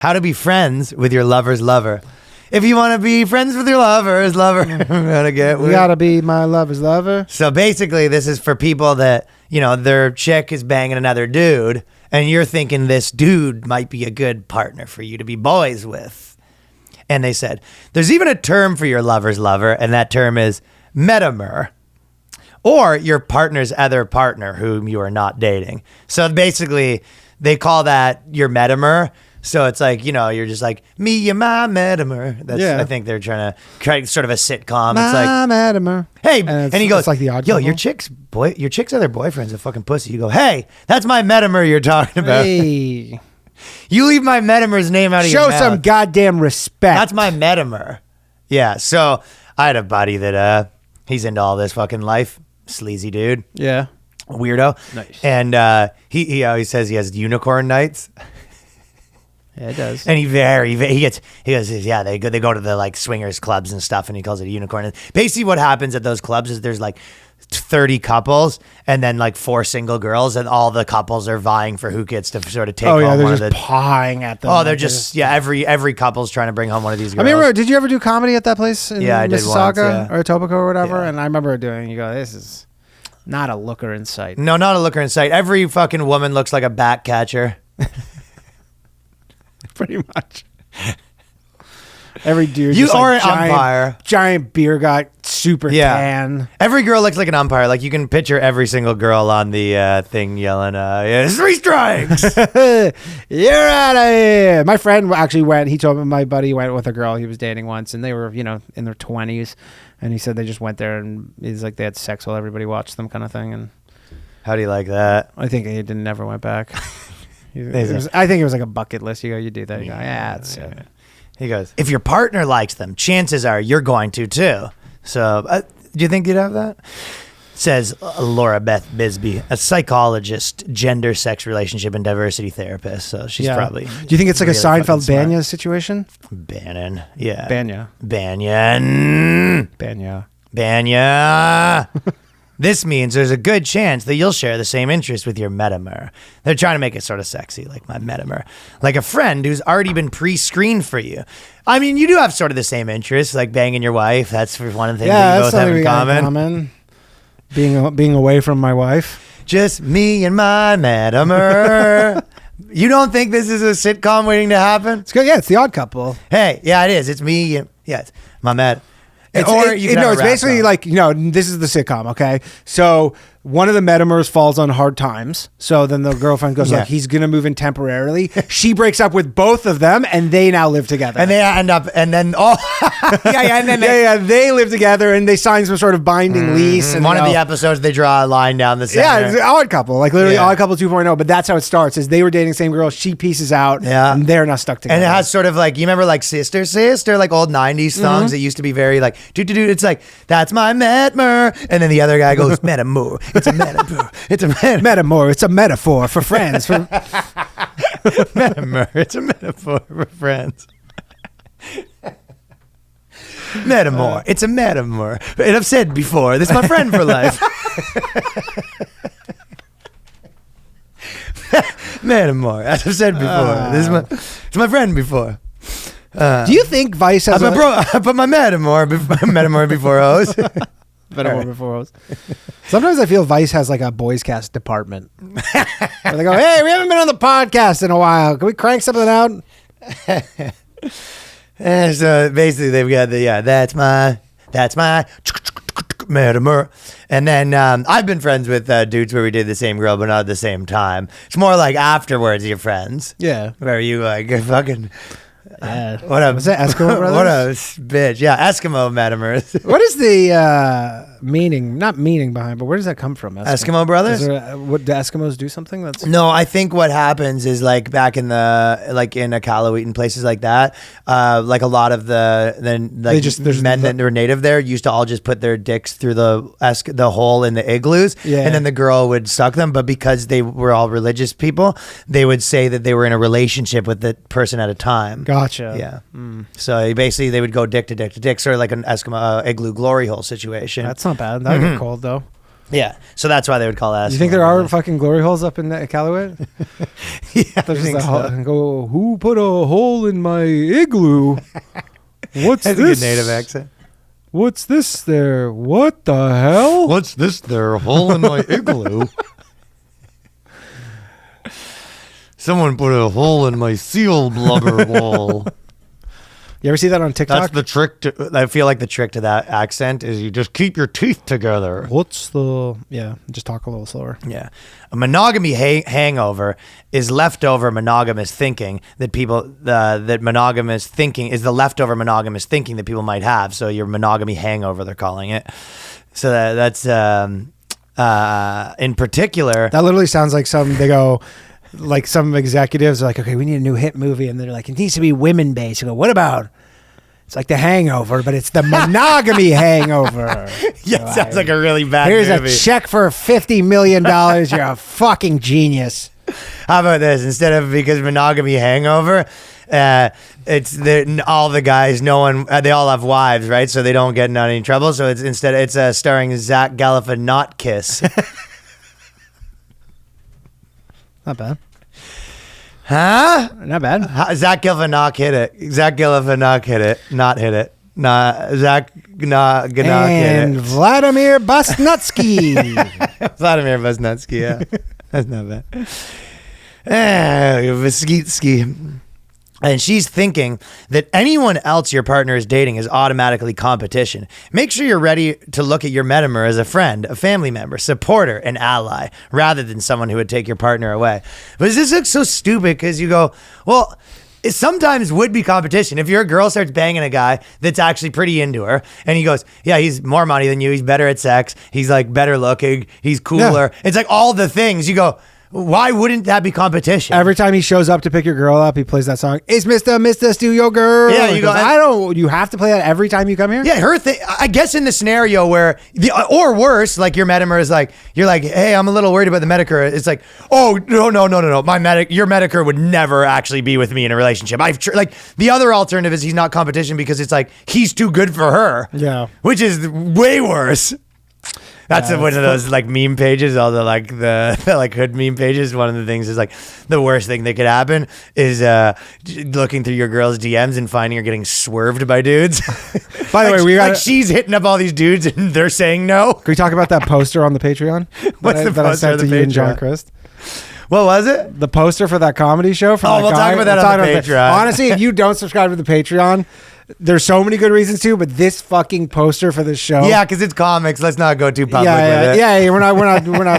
How to be friends with your lover's lover. If you want to be friends with your lover's lover, you gotta be my lover's lover. So basically, this is for people that, their chick is banging another dude, and you're thinking this dude might be a good partner for you to be boys with. And they said, there's even a term for your lover's lover, and that term is metamer, or your partner's other partner whom you are not dating. So basically, they call that your metamer. So it's like, you're just like, me and my metamer. I think they're trying to create sort of a sitcom. It's like, metamer. Hey, and he goes, it's like the Odd yo, Couple. your chick's other boyfriend's a fucking pussy. You go, hey, that's my metamer you're talking about. Hey. You leave my metamer's name out of your mouth. Show some goddamn respect. That's my metamer. Yeah, so I had a buddy that he's into all this fucking life. Sleazy dude. Yeah. Weirdo. Nice. And he always says he has unicorn nights. Yeah, it does. And he goes, yeah, they go to the like swingers clubs and stuff, and he calls it a unicorn. And basically what happens at those clubs is there's like 30 couples and then like 4 single girls, and all the couples are vying for who gets to sort of take home they're one just of the pawing at them. Oh, they're just every couple's trying to bring home one of these girls. I remember, did you ever do comedy at that place in I did once, Mississauga or Etobicoke or whatever? Yeah. And I remember doing, you go, this is not a looker in sight. No, not a looker in sight. Every fucking woman looks like a bat catcher. Pretty much. Every dude. You just are like an umpire. Giant beer gut, super tan. Every girl looks like an umpire. Like you can picture every single girl on the thing yelling, 3 strikes. You're out of here. My friend actually went. He told me my buddy went with a girl he was dating once, and they were, in their 20s. And he said they just went there, and he's like they had sex while everybody watched them, kind of thing. And how do you like that? I think he never went back. I think it was like a bucket list. You do that. You go, it's. He goes, if your partner likes them, chances are you're going to too. So, do you think you'd have that? Says Laura Beth Bisbee, a psychologist, gender, sex, relationship, and diversity therapist. So she's probably. Do you think it's like really a Seinfeld Banya situation? Bannon, yeah. Banyan. This means there's a good chance that you'll share the same interest with your metamer. They're trying to make it sort of sexy, like my metamer. Like a friend who's already been pre-screened for you. I mean, you do have sort of the same interests, like banging your wife. That's one of the things that you both have in common. Being away from my wife. Just me and my metamer. You don't think this is a sitcom waiting to happen? It's good. Yeah, it's The Odd Couple. Hey, yeah, it is. It's me. It's my mad. It's basically like, this is the sitcom, okay? So one of the metamers falls on hard times. So then the girlfriend goes like, he's going to move in temporarily. She breaks up with both of them, and they now live together. And they end up, and then, they live together, and they sign some sort of binding lease. And one of the episodes, they draw a line down the center. Yeah, it's an Odd Couple, like literally Odd Couple 2.0. But that's how it starts, is they were dating the same girl, she pieces out, and they're now stuck together. And it has sort of like, you remember like Sister, like old 90s songs that used to be very like, it's like, that's my metamer. And then the other guy goes, metamour. It's a metamour. It's a metamour. It's a metaphor for friends. Metamour. It's a metaphor for friends. Metamour. It's a metamour. And I've said before, this is my friend for life. Metamour. As I've said before, it's my friend before. Do you think Vice has I put my metamour before O's. Metamour before O's. Sometimes I feel Vice has like a Boyscast department. Where they go, hey, we haven't been on the podcast in a while. Can we crank something out? And so basically they've got that's my metamour. And then I've been friends with dudes where we did the same girl, but not at the same time. It's more like afterwards you're friends. Yeah. Where you like fucking... what up? Was that Eskimo Brothers? What a bitch. Yeah, Eskimo metamers. What is the meaning? Not meaning behind, but where does that come from? Eskimo Brothers? Would the Eskimos do something? No, I think what happens is like back in the in Iqaluit and places like that, like a lot of the men that were native there used to all just put their dicks through the hole in the igloos, and then the girl would suck them. But because they were all religious people, they would say that they were in a relationship with the person at a time. Gotcha. Yeah. So basically they would go dick to dick to dick, sort of like an Eskimo igloo glory hole situation. That's not bad. That would get cold though. Yeah, so that's why they would call that. You think there are fucking glory holes up in Iqaluit? Yeah, there's just and go, who put a hole in my igloo? What's That's this? a good native accent. What's this there? What the hell? What's this there? A hole in my igloo? Someone put a hole in my seal blubber wall. You ever see that on TikTok? That's the trick. I feel like the trick to that accent is you just keep your teeth together. Just talk a little slower. Yeah. A monogamy hangover is leftover monogamous thinking that monogamous thinking is the leftover monogamous thinking that people might have. So your monogamy hangover, they're calling it. So that's in particular. That literally sounds like they go, like some executives are like, okay, we need a new hit movie. And they're like, it needs to be women based. You go, what about? It's like The Hangover, but it's the monogamy hangover. Yeah, sounds like a really bad movie. Here's a check for $50 million. You're a fucking genius. How about this? Instead of because monogamy hangover, it's all the guys. No one. They all have wives, right? So they don't get in any trouble. So it's starring Zach Galifianakis. Not bad. Huh? Not bad. Zach Galifianakis hit it. Zach Galifianakis hit it. Not hit it. Zach Galifianakis hit it. And Vladimir Basnutsky. Vladimir Basnutsky, yeah. That's not bad. Vaskytsky. And she's thinking that anyone else your partner is dating is automatically competition. Make sure you're ready to look at your metamer as a friend, a family member, supporter, an ally, rather than someone who would take your partner away. But this looks so stupid because you go, well, it sometimes would be competition. If your girl starts banging a guy that's actually pretty into her and he goes, yeah, he's more money than you. He's better at sex. He's like better looking. He's cooler. Yeah. It's like all the things you go, why wouldn't that be competition? Every time he shows up to pick your girl up, he plays that song. It's Mr. Steal Your Girl. Yeah, you go. You have to play that every time you come here. Yeah, her thing. I guess in the scenario where or worse, like your metamer is like, you're like, hey, I'm a little worried about the metaker. It's like, oh no, your metaker would never actually be with me in a relationship. Like the other alternative is he's not competition because it's like he's too good for her. Yeah, which is way worse. That's one of those like meme pages, all the like hood meme pages. One of the things is like the worst thing that could happen is looking through your girl's DMs and finding her getting swerved by dudes. By the way, she's hitting up all these dudes and they're saying no. Can we talk about that poster on the Patreon? What's the poster I sent to you and John Christ? What was it? The poster for that comedy show. We'll talk about that on the Patreon. Honestly, if you don't subscribe to the Patreon, there's so many good reasons to, but this fucking poster for this show. Yeah, because it's comics. Let's not go too public with it. Yeah, we're not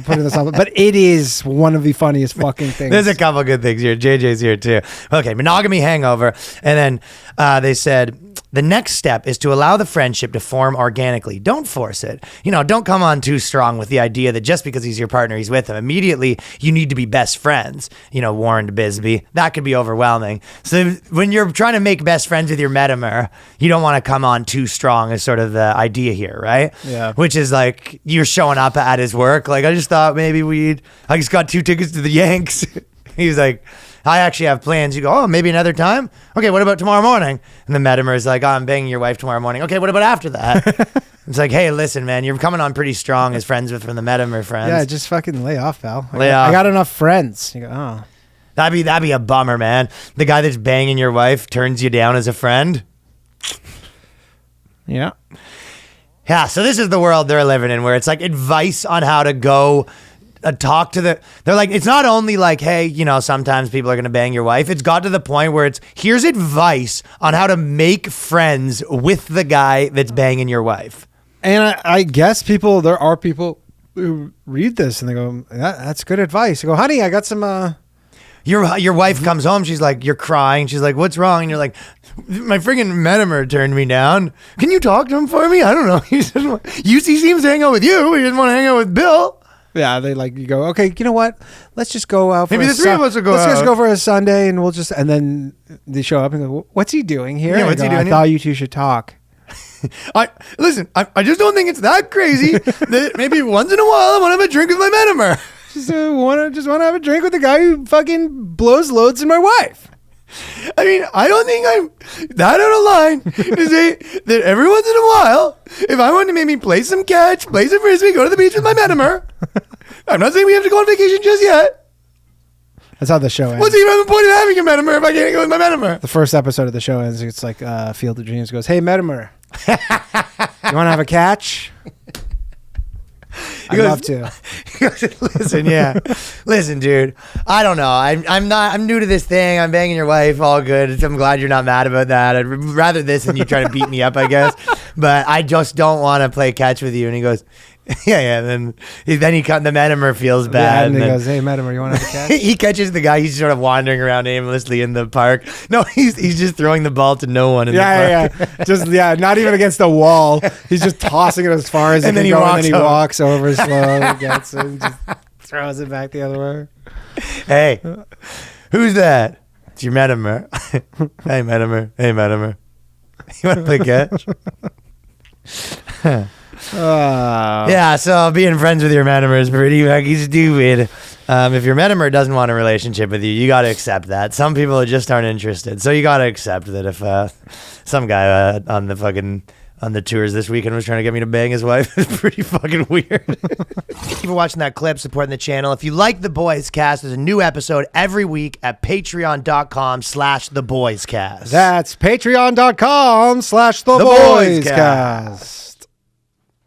putting this on, but it is one of the funniest fucking things. There's a couple good things here. JJ's here too. Okay, monogamy hangover, and then they said the next step is to allow the friendship to form organically. Don't force it. Don't come on too strong with the idea that just because he's your partner, he's with him. Immediately, you need to be best friends. Warned Bisbee. That could be overwhelming. So when you're trying to make best friends with your metamer, you don't want to come on too strong is sort of the idea here, right? Yeah. Which is like you're showing up at his work. Like, I just thought maybe I just got 2 tickets to the Yanks. He's like, I actually have plans. You go, oh, maybe another time? Okay, what about tomorrow morning? And the metamer is like, oh, I'm banging your wife tomorrow morning. Okay, what about after that? It's like, hey, listen, man, you're coming on pretty strong as friends from the metamer friends. Yeah, just fucking lay off, pal. Lay off. I got enough friends. You go, oh. That'd be a bummer, man. The guy that's banging your wife turns you down as a friend. Yeah. Yeah, so this is the world they're living in where it's like advice on how to go talk to they're like, it's not only like, hey, sometimes people are going to bang your wife. It's got to the point where here's advice on how to make friends with the guy that's banging your wife. And I guess there are people who read this and they go, that's good advice. You go, honey, I got some, Your wife comes home. She's like, you're crying. She's like, what's wrong? And you're like, my friggin' metamer turned me down. Can you talk to him for me? I don't know. He seems to hang out with you. He doesn't want to hang out with Bill. Yeah, you go, okay, you know what? Let's just go out for maybe the three of us will go out. Let's just go for a Sunday and and then they show up and go, what's he doing here? Yeah, what's he doing? I thought you two should talk. I just don't think it's that crazy that maybe once in a while I want to have a drink with my metamer. Just want to have a drink with the guy who fucking blows loads in my wife. I mean, I don't think That out of line to say that every once in a while, if I want to maybe play some catch, play some frisbee, go to the beach with my metamer. I'm not saying we have to go on vacation just yet. That's how the show ends. What's even the point of having a metamer if I can't go with my metamer? The first episode of the show ends. It's like Field of Dreams goes, "Hey, metamer, you want to have a catch?" I'd love to. He goes, listen, dude. I don't know. I'm new to this thing. I'm banging your wife. All good. I'm glad you're not mad about that. I'd rather this than you trying to beat me up, I guess. But I just don't want to play catch with you. And he goes, yeah. And then the metamer feels bad. Yeah, and he goes, "Hey, metamer, you want to have a catch?" He catches the guy. He's sort of wandering around aimlessly in the park. No, he's just throwing the ball to no one in the park. Not even against the wall. He's just tossing it as far as he can go, and then he walks over slowly, gets it, and just throws it back the other way. Hey, who's that? It's your metamer. Hey, metamer. You want to play catch? Yeah, so being friends with your metamer is pretty fucking stupid. If your metamer doesn't want a relationship with you, you got to accept that. Some people just aren't interested, so you got to accept that if some guy on the tours this weekend was trying to get me to bang his wife, it's pretty fucking weird. Keep watching that clip, supporting the channel. If you like the Boyscast, there's a new episode every week at patreon.com/theboyscast. That's patreon.com/theboyscast.